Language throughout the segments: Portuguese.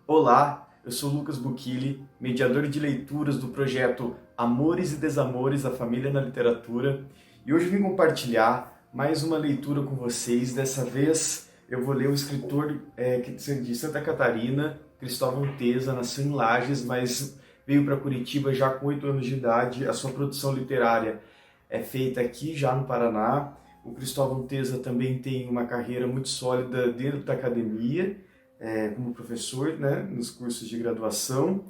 Olá, eu sou Lucas Buquili, mediador de leituras do projeto Amores e Desamores, a Família na Literatura, e hoje vim compartilhar mais uma leitura com vocês. Dessa vez eu vou ler o escritor de Santa Catarina, Cristóvão Teza. Nasceu em Lages, mas veio para Curitiba já com 8 anos de idade. A sua produção literária é feita aqui já no Paraná. O Cristóvão Teza também tem uma carreira muito sólida dentro da academia, como professor, né, nos cursos de graduação.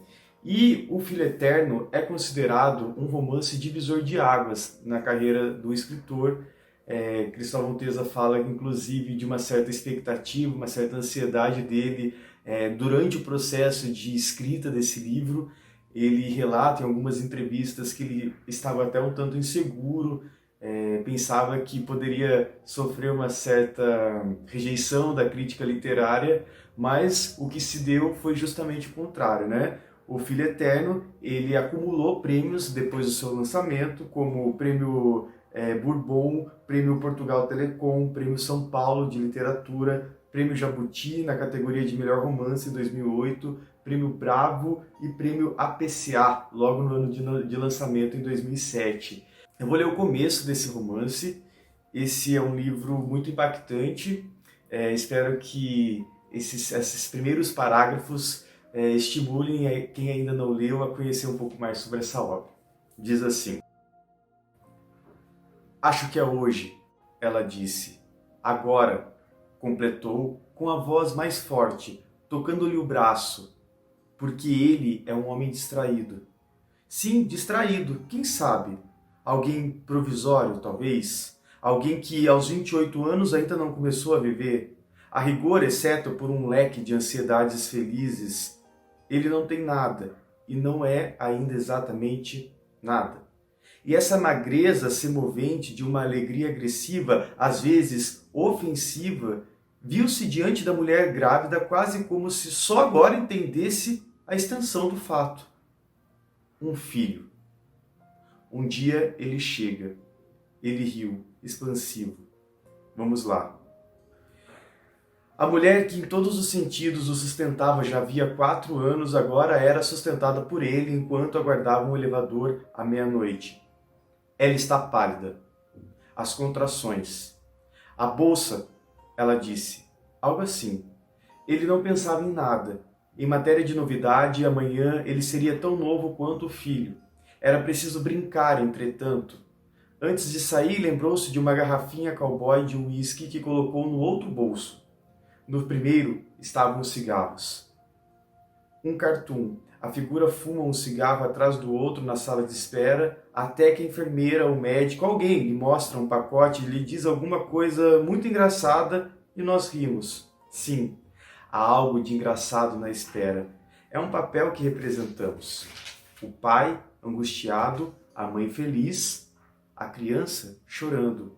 E O Filho Eterno é considerado um romance divisor de águas na carreira do escritor. Cristóvão Teza fala, inclusive, de uma certa expectativa, uma certa ansiedade dele durante o processo de escrita desse livro. Ele relata em algumas entrevistas que ele estava até um tanto inseguro, pensava que poderia sofrer uma certa rejeição da crítica literária, mas o que se deu foi justamente o contrário, né? O Filho Eterno, ele acumulou prêmios depois do seu lançamento, como o Prêmio Bourbon, Prêmio Portugal Telecom, Prêmio São Paulo de Literatura, Prêmio Jabuti na categoria de Melhor Romance em 2008, Prêmio Bravo e Prêmio APCA, logo no ano de lançamento em 2007. Eu vou ler o começo desse romance. Esse é um livro muito impactante. Espero que esses primeiros parágrafos estimulem quem ainda não leu a conhecer um pouco mais sobre essa obra. Diz assim: "Acho que é hoje", ela disse. "Agora", completou com a voz mais forte, tocando-lhe o braço, porque ele é um homem distraído. Sim, distraído, quem sabe? Alguém provisório, talvez? Alguém que aos 28 anos ainda não começou a viver? A rigor, exceto por um leque de ansiedades felizes, ele não tem nada, e não é ainda exatamente nada. E essa magreza semovente de uma alegria agressiva, às vezes ofensiva, viu-se diante da mulher grávida quase como se só agora entendesse a extensão do fato. Um filho. Um dia ele chega. Ele riu, expansivo. Vamos lá. A mulher que em todos os sentidos o sustentava já havia 4 anos, agora era sustentada por ele enquanto aguardava um elevador à meia-noite. Ela está pálida. As contrações. A bolsa, ela disse. Algo assim. Ele não pensava em nada. Em matéria de novidade, amanhã ele seria tão novo quanto o filho. Era preciso brincar, entretanto. Antes de sair, lembrou-se de uma garrafinha cowboy de uísque que colocou no outro bolso. No primeiro estavam os cigarros. Um cartoon. A figura fuma um cigarro atrás do outro na sala de espera, até que a enfermeira, o médico, alguém lhe mostra um pacote e lhe diz alguma coisa muito engraçada e nós rimos. Sim, há algo de engraçado na espera. É um papel que representamos. O pai angustiado, a mãe feliz, a criança chorando.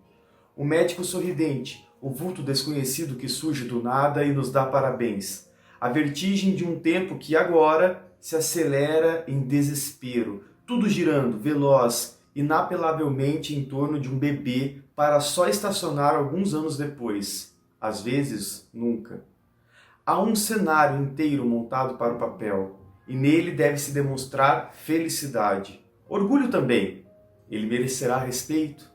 O médico sorridente, o vulto desconhecido que surge do nada e nos dá parabéns. A vertigem de um tempo que agora se acelera em desespero, tudo girando, veloz, inapelavelmente em torno de um bebê para só estacionar alguns anos depois. Às vezes, nunca. Há um cenário inteiro montado para o papel, e nele deve-se demonstrar felicidade. Orgulho também. Ele merecerá respeito.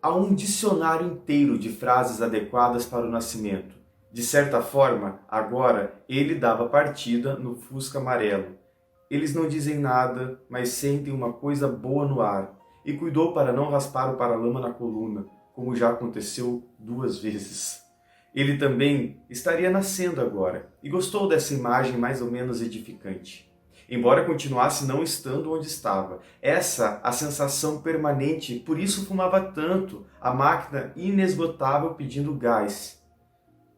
Há um dicionário inteiro de frases adequadas para o nascimento. De certa forma, agora, ele dava partida no Fusca amarelo. Eles não dizem nada, mas sentem uma coisa boa no ar, e cuidou para não raspar o paralama na coluna, como já aconteceu 2 vezes. Ele também estaria nascendo agora, e gostou dessa imagem mais ou menos edificante. Embora continuasse não estando onde estava. Essa a sensação permanente, por isso fumava tanto, a máquina inesgotável pedindo gás.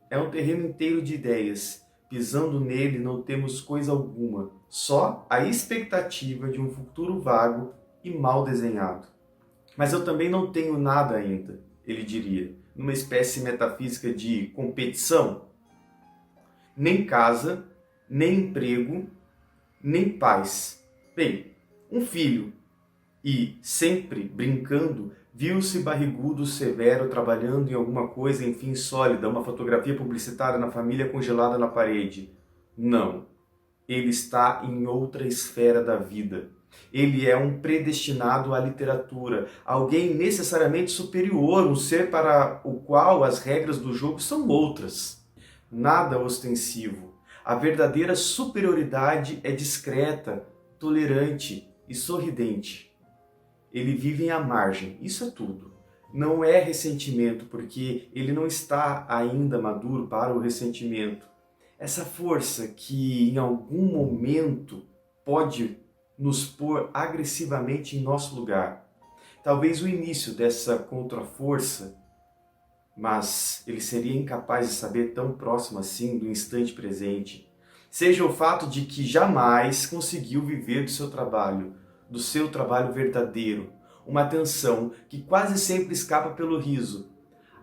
É um terreno inteiro de ideias. Pisando nele não temos coisa alguma, só a expectativa de um futuro vago e mal desenhado. Mas eu também não tenho nada ainda, ele diria, numa espécie metafísica de competição. Nem casa, nem emprego, nem paz. Bem, um filho. E, sempre brincando, viu-se barrigudo, severo, trabalhando em alguma coisa, enfim, sólida, uma fotografia publicitária na família congelada na parede. Não, ele está em outra esfera da vida. Ele é um predestinado à literatura, alguém necessariamente superior, um ser para o qual as regras do jogo são outras. Nada ostensivo. A verdadeira superioridade é discreta, tolerante e sorridente. Ele vive à margem, isso é tudo. Não é ressentimento, porque ele não está ainda maduro para o ressentimento. Essa força que em algum momento pode nos pôr agressivamente em nosso lugar. Talvez o início dessa contra-força, mas ele seria incapaz de saber tão próximo assim do instante presente, seja o fato de que jamais conseguiu viver do seu trabalho verdadeiro, uma tensão que quase sempre escapa pelo riso,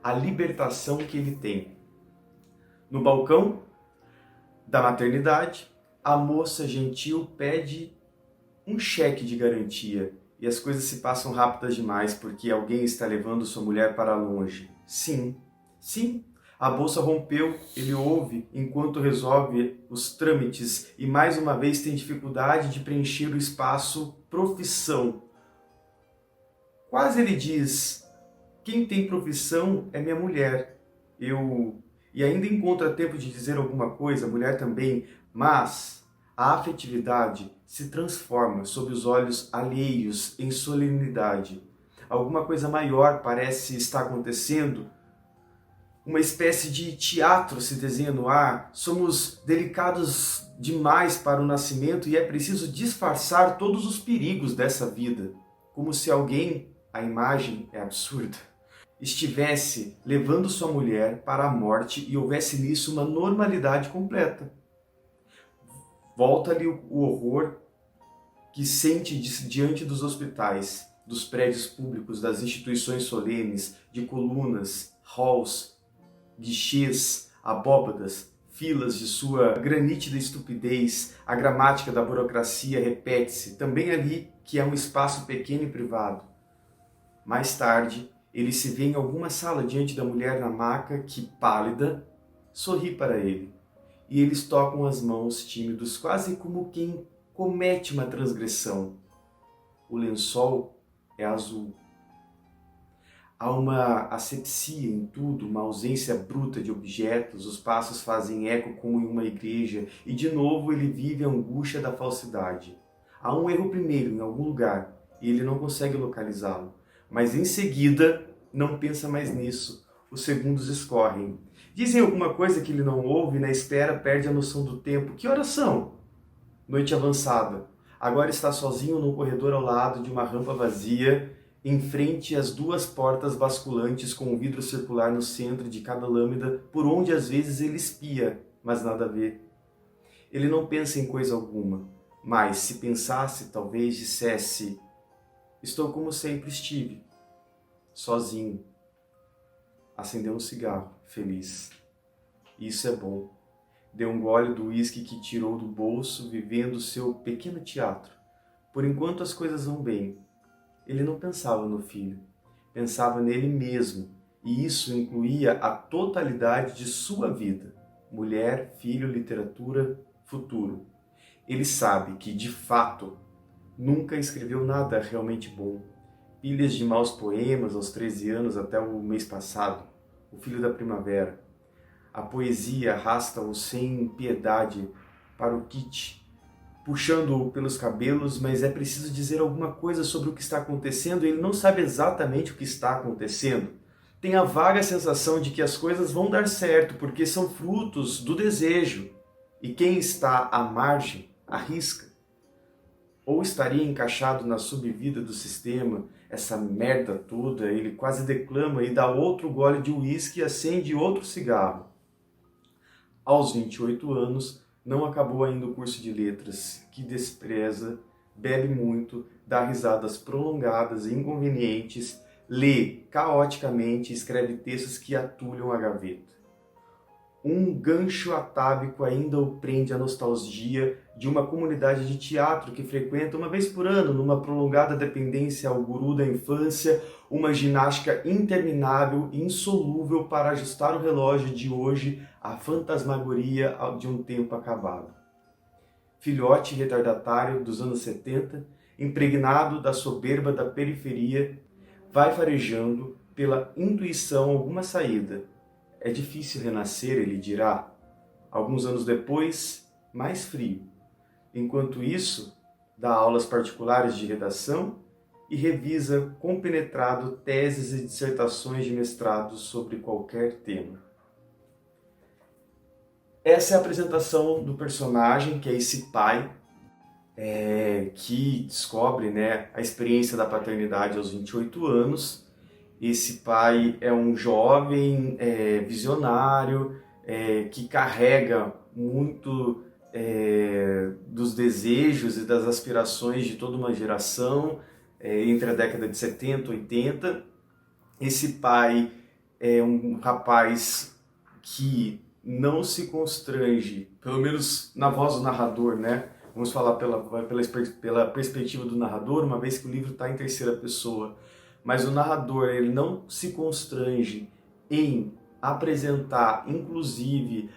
a libertação que ele tem. No balcão da maternidade, a moça gentil pede um cheque de garantia e as coisas se passam rápidas demais porque alguém está levando sua mulher para longe. Sim, a bolsa rompeu, ele ouve enquanto resolve os trâmites e mais uma vez tem dificuldade de preencher o espaço profissão. Quase ele diz, quem tem profissão é minha mulher. E ainda encontra tempo de dizer alguma coisa, a mulher também, mas a afetividade se transforma sob os olhos alheios em solenidade. Alguma coisa maior parece estar acontecendo, uma espécie de teatro se desenha no ar, somos delicados demais para o nascimento e é preciso disfarçar todos os perigos dessa vida, como se alguém, a imagem é absurda, estivesse levando sua mulher para a morte e houvesse nisso uma normalidade completa. Volta-lhe o horror que sente diante dos hospitais, dos prédios públicos, das instituições solenes, de colunas, halls, guichês, abóbadas, filas de sua granítida estupidez, a gramática da burocracia repete-se, também ali que é um espaço pequeno e privado. Mais tarde, ele se vê em alguma sala diante da mulher na maca que, pálida, sorri para ele. E eles tocam as mãos tímidos, quase como quem comete uma transgressão. O lençol é azul. Há uma asepsia em tudo, uma ausência bruta de objetos, os passos fazem eco como em uma igreja, e de novo ele vive a angústia da falsidade. Há um erro primeiro em algum lugar, e ele não consegue localizá-lo. Mas em seguida, não pensa mais nisso. Os segundos escorrem. Dizem alguma coisa que ele não ouve e na espera perde a noção do tempo. Que horas são? Noite avançada. Agora está sozinho num corredor ao lado de uma rampa vazia, em frente às duas portas basculantes com um vidro circular no centro de cada lâmina, por onde às vezes ele espia, mas nada vê. Ele não pensa em coisa alguma, mas se pensasse, talvez dissesse: estou como sempre estive, sozinho. Acendeu um cigarro, feliz. Isso é bom. Deu um gole do uísque que tirou do bolso, vivendo seu pequeno teatro. Por enquanto as coisas vão bem. Ele não pensava no filho, pensava nele mesmo, e isso incluía a totalidade de sua vida. Mulher, filho, literatura, futuro. Ele sabe que, de fato, nunca escreveu nada realmente bom. Pilhas de maus poemas aos 13 anos até o mês passado, O Filho da Primavera. A poesia arrasta-o sem piedade para o kit, puxando-o pelos cabelos, mas é preciso dizer alguma coisa sobre o que está acontecendo e ele não sabe exatamente o que está acontecendo. Tem a vaga sensação de que as coisas vão dar certo porque são frutos do desejo. E quem está à margem arrisca. Ou estaria encaixado na subvida do sistema, essa merda toda, ele quase declama e dá outro gole de uísque e acende outro cigarro. Aos 28 anos, não acabou ainda o curso de letras, que despreza, bebe muito, dá risadas prolongadas e inconvenientes, lê caoticamente e escreve textos que atulham a gaveta. Um gancho atávico ainda o prende à nostalgia de uma comunidade de teatro que frequenta uma vez por ano, numa prolongada dependência ao guru da infância, uma ginástica interminável e insolúvel para ajustar o relógio de hoje à fantasmagoria de um tempo acabado. filhote retardatário dos anos 70, impregnado da soberba da periferia, vai farejando pela intuição alguma saída. É difícil renascer, ele dirá. Alguns anos depois, mais frio. Enquanto isso, dá aulas particulares de redação e revisa compenetrado teses e dissertações de mestrado sobre qualquer tema. Essa é a apresentação do personagem, que é esse pai que descobre, né, a experiência da paternidade aos 28 anos. Esse pai é um jovem visionário que carrega muito dos desejos e das aspirações de toda uma geração entre a década de 70 e 80. Esse pai é um rapaz que não se constrange, pelo menos na voz do narrador, né? Vamos falar pela perspectiva do narrador, uma vez que o livro está em terceira pessoa. Mas o narrador, ele não se constrange em apresentar, inclusive,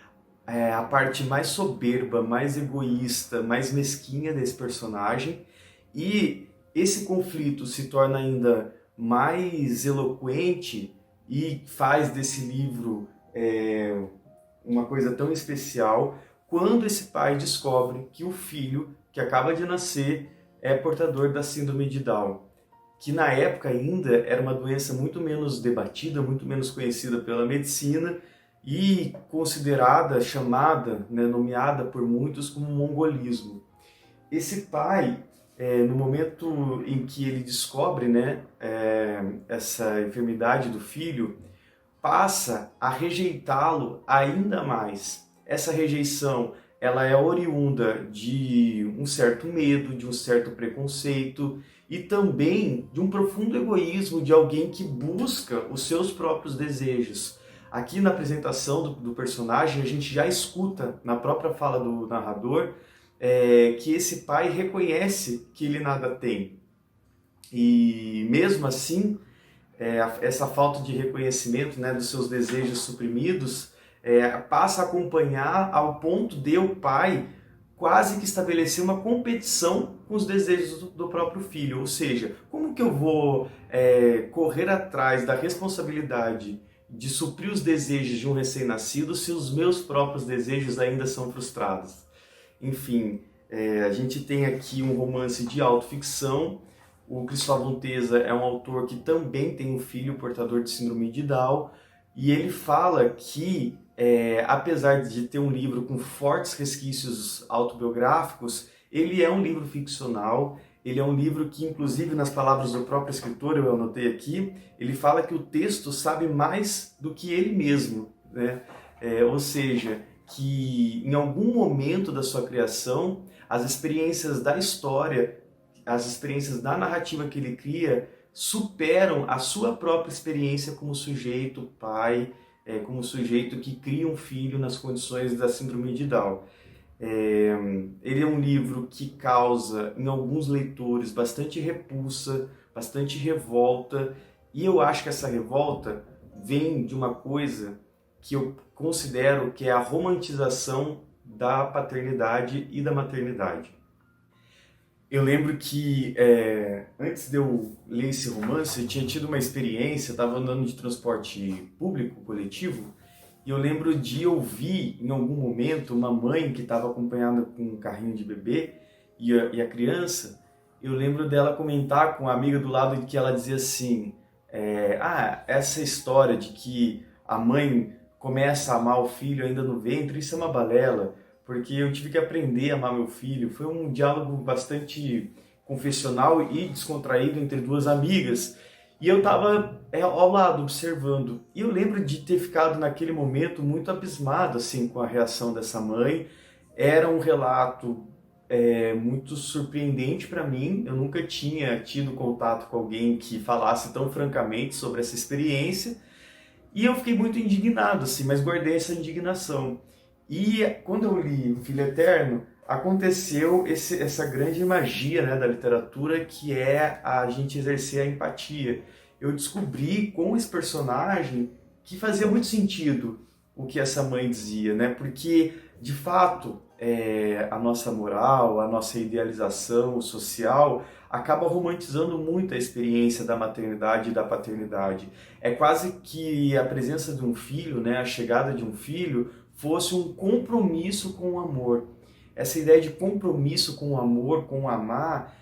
a parte mais soberba, mais egoísta, mais mesquinha desse personagem. E esse conflito se torna ainda mais eloquente e faz desse livro uma coisa tão especial quando esse pai descobre que o filho que acaba de nascer é portador da síndrome de Down, que na época ainda era uma doença muito menos debatida, muito menos conhecida pela medicina e considerada, chamada, né, nomeada por muitos como mongolismo. Esse pai, no momento em que ele descobre, né, essa enfermidade do filho, passa a rejeitá-lo ainda mais. Essa rejeição, ela é oriunda de um certo medo, de um certo preconceito e também de um profundo egoísmo de alguém que busca os seus próprios desejos. Aqui na apresentação do personagem, a gente já escuta na própria fala do narrador que esse pai reconhece que ele nada tem. E mesmo assim, essa falta de reconhecimento, né, dos seus desejos suprimidos passa a acompanhar ao ponto de o pai quase que estabelecer uma competição com os desejos do próprio filho. Ou seja, como que eu vou correr atrás da responsabilidade de suprir os desejos de um recém-nascido se os meus próprios desejos ainda são frustrados? Enfim, a gente tem aqui um romance de autoficção. O Cristóvão Teza é um autor que também tem um filho portador de síndrome de Down, e ele fala que, apesar de ter um livro com fortes resquícios autobiográficos, ele é um livro ficcional, ele é um livro que, inclusive, nas palavras do próprio escritor, eu anotei aqui, ele fala que o texto sabe mais do que ele mesmo, né? Ou seja, que em algum momento da sua criação, as experiências da história, as experiências da narrativa que ele cria superam a sua própria experiência como sujeito pai, como sujeito que cria um filho nas condições da síndrome de Down. Ele é um livro que causa em alguns leitores bastante repulsa, bastante revolta, e eu acho que essa revolta vem de uma coisa que eu considero que é a romantização da paternidade e da maternidade. Eu lembro que antes de eu ler esse romance, eu tinha tido uma experiência, eu estava andando de transporte público, coletivo, e eu lembro de ouvir em algum momento uma mãe que estava acompanhada com um carrinho de bebê e a criança, eu lembro dela comentar com a amiga do lado de que ela dizia assim, essa história de que a mãe começa a amar o filho ainda no ventre, isso é uma balela, porque eu tive que aprender a amar meu filho. Foi um diálogo bastante confessional e descontraído entre duas amigas. E eu estava ao lado, observando. E eu lembro de ter ficado naquele momento muito abismado assim, com a reação dessa mãe. Era um relato muito surpreendente para mim. Eu nunca tinha tido contato com alguém que falasse tão francamente sobre essa experiência. E eu fiquei muito indignado, assim, mas guardei essa indignação. E quando eu li O Filho Eterno, aconteceu essa grande magia, né, da literatura, que é a gente exercer a empatia. Eu descobri com esse personagem que fazia muito sentido o que essa mãe dizia, né? Porque, de fato, a nossa moral, a nossa idealização social, acaba romantizando muito a experiência da maternidade e da paternidade. É quase que a presença de um filho, né, a chegada de um filho, fosse um compromisso com o amor. Essa ideia de compromisso com o amor, com o amar,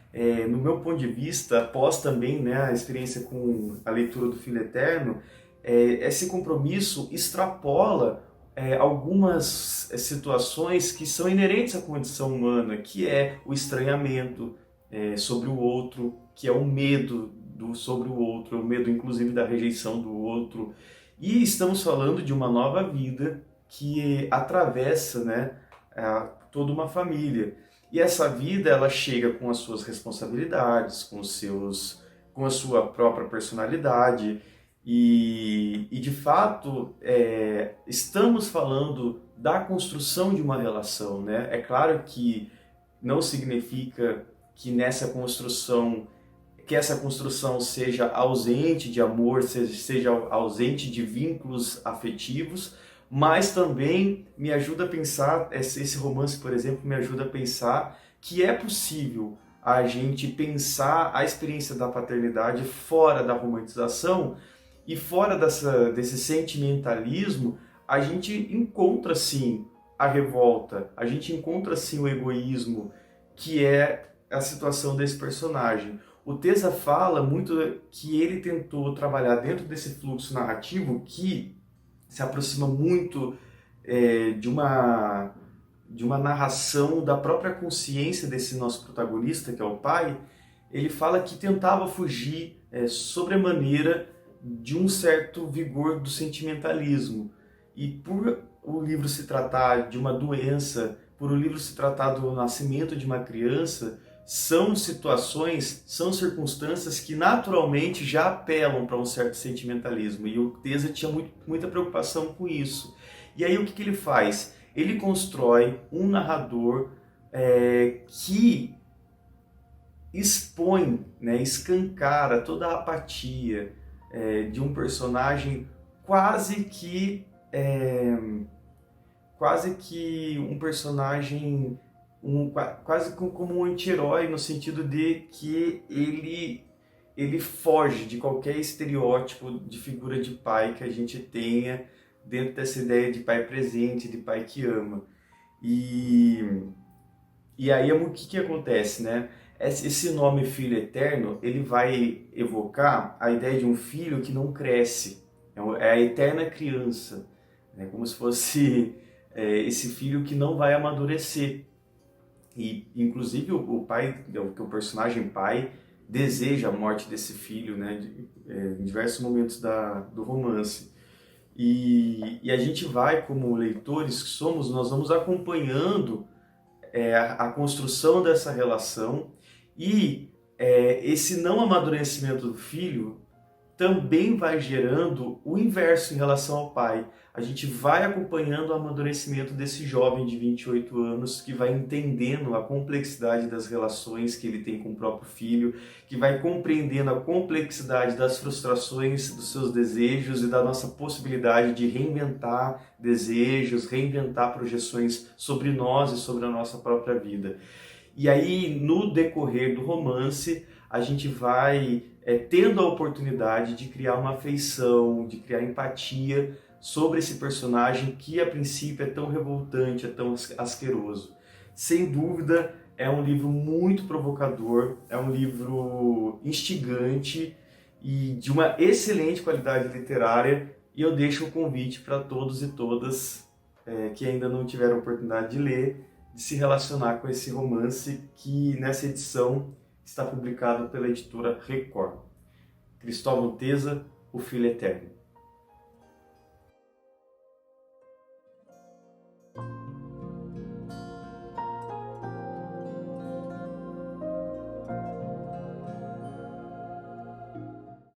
no meu ponto de vista, após também, né, a experiência com a leitura do Filho Eterno, esse compromisso extrapola algumas situações que são inerentes à condição humana, que é o estranhamento sobre o outro, que é o medo sobre o outro, é o medo inclusive da rejeição do outro. E estamos falando de uma nova vida que atravessa, né, toda uma família. E essa vida, ela chega com as suas responsabilidades, com a sua própria personalidade. E de fato, estamos falando da construção de uma relação, né? É claro que não significa que essa construção seja ausente de amor, seja ausente de vínculos afetivos, mas também me ajuda a pensar, esse romance, por exemplo, me ajuda a pensar que é possível a gente pensar a experiência da paternidade fora da romantização e fora desse sentimentalismo. A gente encontra sim a revolta, a gente encontra sim o egoísmo, que é a situação desse personagem. O Tesa fala muito que ele tentou trabalhar dentro desse fluxo narrativo que se aproxima muito de uma narração da própria consciência desse nosso protagonista, que é o pai. Ele fala que tentava fugir sobremaneira de um certo vigor do sentimentalismo. E por o livro se tratar de uma doença, por o livro se tratar do nascimento de uma criança, são situações, são circunstâncias que naturalmente já apelam para um certo sentimentalismo. E o Tesa tinha muita preocupação com isso. E aí o que ele faz? Ele constrói um narrador que expõe, né, escancara toda a apatia de um personagem quase que um personagem quase como um anti-herói, no sentido de que ele foge de qualquer estereótipo de figura de pai que a gente tenha dentro dessa ideia de pai presente, de pai que ama. E aí o que acontece, né? Esse nome Filho Eterno, ele vai evocar a ideia de um filho que não cresce, é a eterna criança, né? Como se fosse esse filho que não vai amadurecer. E inclusive o pai, o personagem pai, deseja a morte desse filho, né? Em diversos momentos do romance. E a gente vai, como leitores que somos, nós vamos acompanhando a construção dessa relação e esse não amadurecimento do filho também vai gerando o inverso em relação ao pai. A gente vai acompanhando o amadurecimento desse jovem de 28 anos que vai entendendo a complexidade das relações que ele tem com o próprio filho, que vai compreendendo a complexidade das frustrações dos seus desejos e da nossa possibilidade de reinventar desejos, reinventar projeções sobre nós e sobre a nossa própria vida. E aí, no decorrer do romance, a gente vai tendo a oportunidade de criar uma afeição, de criar empatia sobre esse personagem que a princípio é tão revoltante, é tão asqueroso. Sem dúvida, é um livro muito provocador, é um livro instigante e de uma excelente qualidade literária. E eu deixo o convite para todos e todas que ainda não tiveram a oportunidade de ler, de se relacionar com esse romance que nessa edição está publicado pela editora Record. Cristóvão Tesa, O Filho Eterno.